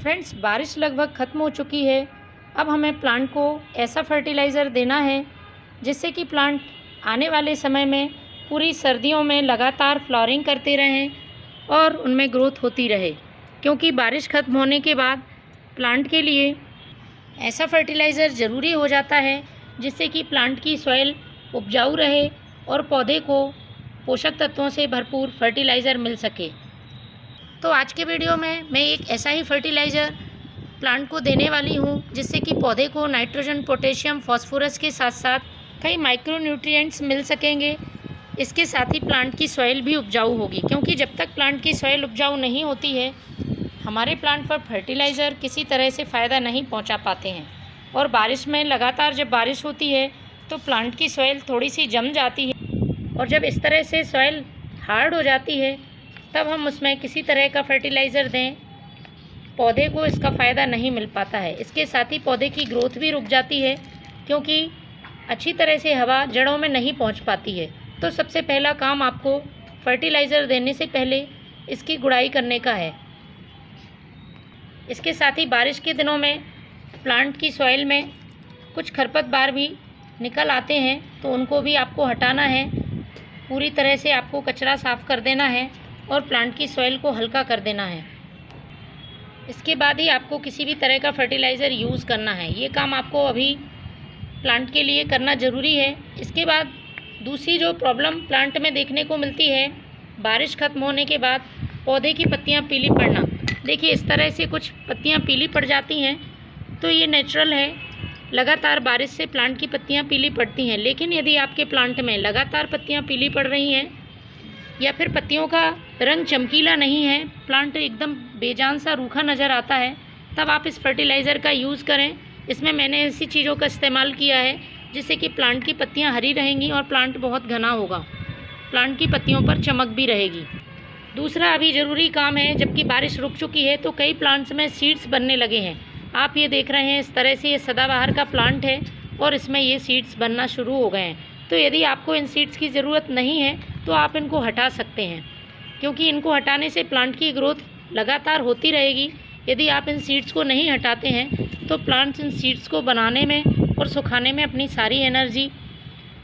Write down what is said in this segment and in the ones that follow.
Friends, बारिश लगभग ख़त्म हो चुकी है। अब हमें प्लांट को ऐसा फर्टिलाइज़र देना है जिससे कि प्लांट आने वाले समय में पूरी सर्दियों में लगातार फ्लावरिंग करते रहें और उनमें ग्रोथ होती रहे। क्योंकि बारिश ख़त्म होने के बाद प्लांट के लिए ऐसा फर्टिलाइज़र ज़रूरी हो जाता है जिससे कि प्लांट की सॉइल उपजाऊ रहे और पौधे को पोषक तत्वों से भरपूर फर्टिलाइज़र मिल सके। तो आज के वीडियो में मैं एक ऐसा ही फर्टिलाइज़र प्लांट को देने वाली हूँ जिससे कि पौधे को नाइट्रोजन, पोटेशियम, फास्फोरस के साथ साथ कई माइक्रो न्यूट्रिएंट्स मिल सकेंगे। इसके साथ ही प्लांट की सॉइल भी उपजाऊ होगी, क्योंकि जब तक प्लांट की सॉइल उपजाऊ नहीं होती है हमारे प्लांट पर फर्टिलाइज़र किसी तरह से फ़ायदा नहीं पहुँचा पाते हैं। और बारिश में लगातार जब बारिश होती है तो प्लांट की सॉइल थोड़ी सी जम जाती है और जब इस तरह से सॉइल हार्ड हो जाती है तब हम उसमें किसी तरह का फर्टिलाइज़र दें, पौधे को इसका फ़ायदा नहीं मिल पाता है। इसके साथ ही पौधे की ग्रोथ भी रुक जाती है क्योंकि अच्छी तरह से हवा जड़ों में नहीं पहुंच पाती है। तो सबसे पहला काम आपको फर्टिलाइज़र देने से पहले इसकी गुड़ाई करने का है। इसके साथ ही बारिश के दिनों में प्लांट की सॉइल में कुछ खरपतवार भी निकल आते हैं, तो उनको भी आपको हटाना है। पूरी तरह से आपको कचरा साफ़ कर देना है और प्लांट की सॉइल को हल्का कर देना है। इसके बाद ही आपको किसी भी तरह का फर्टिलाइज़र यूज़ करना है। ये काम आपको अभी प्लांट के लिए करना ज़रूरी है। इसके बाद दूसरी जो प्रॉब्लम प्लांट में देखने को मिलती है, बारिश ख़त्म होने के बाद पौधे की पत्तियां पीली पड़ना। देखिए, इस तरह से कुछ पत्तियां पीली पड़ जाती हैं तो ये नेचुरल है। लगातार बारिश से प्लांट की पत्तियां पीली पड़ती हैं। लेकिन यदि आपके प्लांट में लगातार पत्तियां पीली पड़ रही हैं या फिर पत्तियों का रंग चमकीला नहीं है, प्लांट एकदम बेजान सा रूखा नज़र आता है, तब आप इस फर्टिलाइज़र का यूज़ करें। इसमें मैंने ऐसी चीज़ों का इस्तेमाल किया है जिससे कि प्लांट की पत्तियां हरी रहेंगी और प्लांट बहुत घना होगा, प्लांट की पत्तियों पर चमक भी रहेगी। दूसरा अभी ज़रूरी काम है, जबकि बारिश रुक चुकी है तो कई प्लांट्स में सीड्स बनने लगे हैं। आप ये देख रहे हैं, इस तरह से ये सदाबहार का प्लांट है और इसमें ये सीड्स बनना शुरू हो गए हैं। तो यदि आपको इन सीड्स की ज़रूरत नहीं है तो आप इनको हटा सकते हैं, क्योंकि इनको हटाने से प्लांट की ग्रोथ लगातार होती रहेगी। यदि आप इन सीड्स को नहीं हटाते हैं तो प्लांट इन सीड्स को बनाने में और सुखाने में अपनी सारी एनर्जी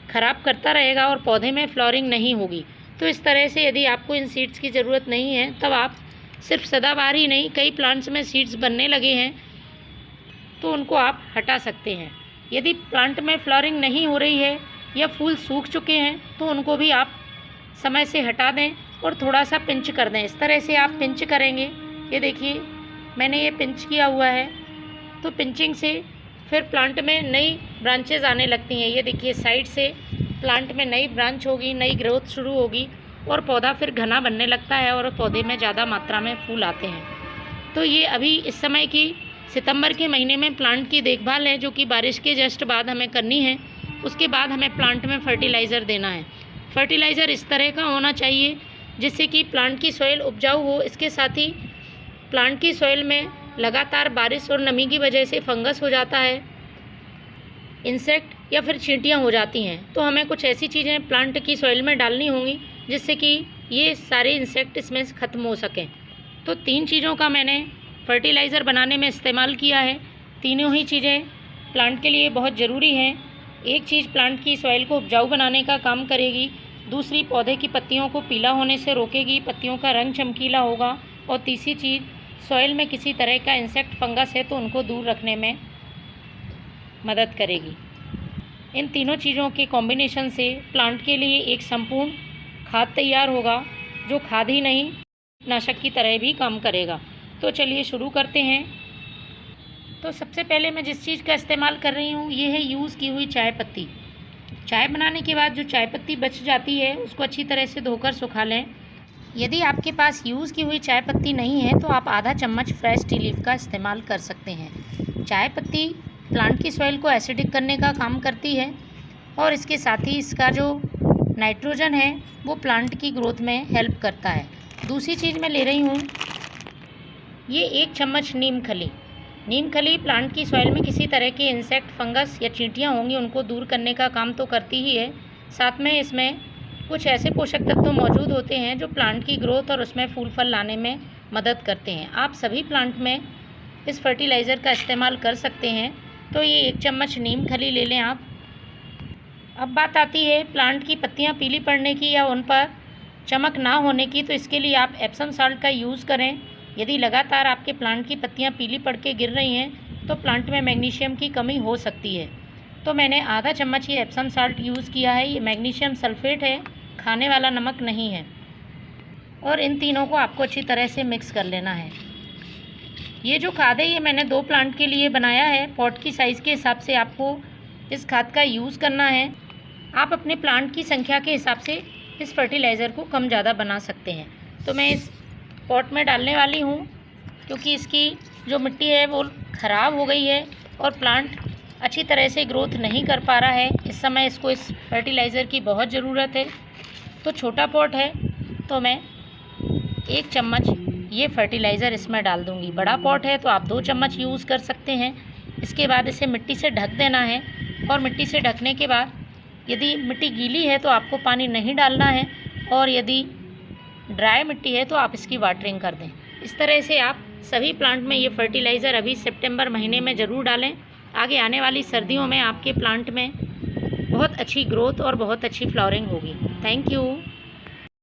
ख़राब करता रहेगा और पौधे में फ्लावरिंग नहीं होगी। तो इस तरह से यदि आपको इन सीड्स की ज़रूरत नहीं है तब आप सिर्फ सदाबहार ही नहीं, कई प्लांट्स में सीड्स बनने लगे हैं तो उनको आप हटा सकते हैं। यदि प्लांट में फ्लावरिंग नहीं हो रही है या फूल सूख चुके हैं तो उनको भी आप समय से हटा दें और थोड़ा सा पिंच कर दें। इस तरह से आप पिंच करेंगे, ये देखिए मैंने ये पिंच किया हुआ है, तो पिंचिंग से फिर प्लांट में नई ब्रांचेज़ आने लगती हैं। ये देखिए साइड से प्लांट में नई ब्रांच होगी, नई ग्रोथ शुरू होगी और पौधा फिर घना बनने लगता है और पौधे में ज़्यादा मात्रा में फूल आते हैं। तो ये अभी इस समय की सितंबर के महीने में प्लांट की देखभाल है, जो कि बारिश के जस्ट बाद हमें करनी है। उसके बाद हमें प्लांट में फर्टिलाइज़र देना है। फर्टिलाइज़र इस तरह का होना चाहिए जिससे कि प्लांट की सॉइल उपजाऊ हो। इसके साथ ही प्लांट की सॉइल में लगातार बारिश और नमी की वजह से फंगस हो जाता है, इंसेक्ट या फिर चींटियां हो जाती हैं। तो हमें कुछ ऐसी चीज़ें प्लांट की सॉइल में डालनी होंगी जिससे कि ये सारे इंसेक्ट इसमें ख़त्म हो सकें। तो 3 चीज़ों का मैंने फर्टिलाइज़र बनाने में इस्तेमाल किया है। तीनों ही चीज़ें प्लांट के लिए बहुत ज़रूरी हैं। एक चीज़ प्लांट की सॉइल को उपजाऊ बनाने का काम करेगी, दूसरी पौधे की पत्तियों को पीला होने से रोकेगी, पत्तियों का रंग चमकीला होगा, और तीसरी चीज़ सॉइल में किसी तरह का इंसेक्ट, फंगस है तो उनको दूर रखने में मदद करेगी। इन तीनों चीज़ों के कॉम्बिनेशन से प्लांट के लिए एक संपूर्ण खाद तैयार होगा, जो खाद ही नहीं कीटनाशक की तरह भी काम करेगा। तो चलिए शुरू करते हैं। तो सबसे पहले मैं जिस चीज़ का इस्तेमाल कर रही हूँ ये है यूज़ की हुई चाय पत्ती। चाय बनाने के बाद जो चाय पत्ती बच जाती है उसको अच्छी तरह से धोकर सुखा लें। यदि आपके पास यूज़ की हुई चाय पत्ती नहीं है तो आप आधा चम्मच फ्रेश टी लीफ का इस्तेमाल कर सकते हैं। चाय पत्ती प्लांट की सॉइल को एसिडिक करने का काम करती है और इसके साथ ही इसका जो नाइट्रोजन है वो प्लांट की ग्रोथ में हेल्प करता है। दूसरी चीज़ मैं ले रही हूँ ये 1 चम्मच नीम खली। नीम खली प्लांट की सॉइल में किसी तरह के इंसेक्ट, फंगस या चींटियाँ होंगी उनको दूर करने का काम तो करती ही है, साथ में इसमें कुछ ऐसे पोषक तत्व मौजूद होते हैं जो प्लांट की ग्रोथ और उसमें फूल फल लाने में मदद करते हैं। आप सभी प्लांट में इस फर्टिलाइज़र का इस्तेमाल कर सकते हैं। तो ये 1 चम्मच नीम खली ले लें आप। अब बात आती है प्लांट की पत्तियां पीली पड़ने की या उन पर चमक ना होने की, तो इसके लिए आप एप्सम साल्ट का यूज़ करें। यदि लगातार आपके प्लांट की पत्तियां पीली पड़ के गिर रही हैं तो प्लांट में मैग्नीशियम की कमी हो सकती है। तो मैंने आधा चम्मच ये एप्सम साल्ट यूज़ किया है। ये मैग्नीशियम सल्फेट है, खाने वाला नमक नहीं है। और इन तीनों को आपको अच्छी तरह से मिक्स कर लेना है। ये जो खाद है ये मैंने 2 प्लांट के लिए बनाया है। पॉट की साइज़ के हिसाब से आपको इस खाद का यूज़ करना है। आप अपने प्लांट की संख्या के हिसाब से इस फर्टिलाइज़र को कम ज़्यादा बना सकते हैं। तो मैं इस पॉट में डालने वाली हूँ क्योंकि इसकी जो मिट्टी है वो ख़राब हो गई है और प्लांट अच्छी तरह से ग्रोथ नहीं कर पा रहा है। इस समय इसको इस फर्टिलाइज़र की बहुत ज़रूरत है। तो छोटा पॉट है तो मैं 1 चम्मच ये फर्टिलाइज़र इसमें डाल दूँगी। बड़ा पॉट है तो आप 2 चम्मच यूज़ कर सकते हैं। इसके बाद इसे मिट्टी से ढक देना है और मिट्टी से ढकने के बाद यदि मिट्टी गीली है तो आपको पानी नहीं डालना है और यदि ड्राई मिट्टी है तो आप इसकी वाटरिंग कर दें। इस तरह से आप सभी प्लांट में ये फर्टिलाइज़र अभी सितंबर महीने में ज़रूर डालें। आगे आने वाली सर्दियों में आपके प्लांट में बहुत अच्छी ग्रोथ और बहुत अच्छी फ्लावरिंग होगी। Thank you.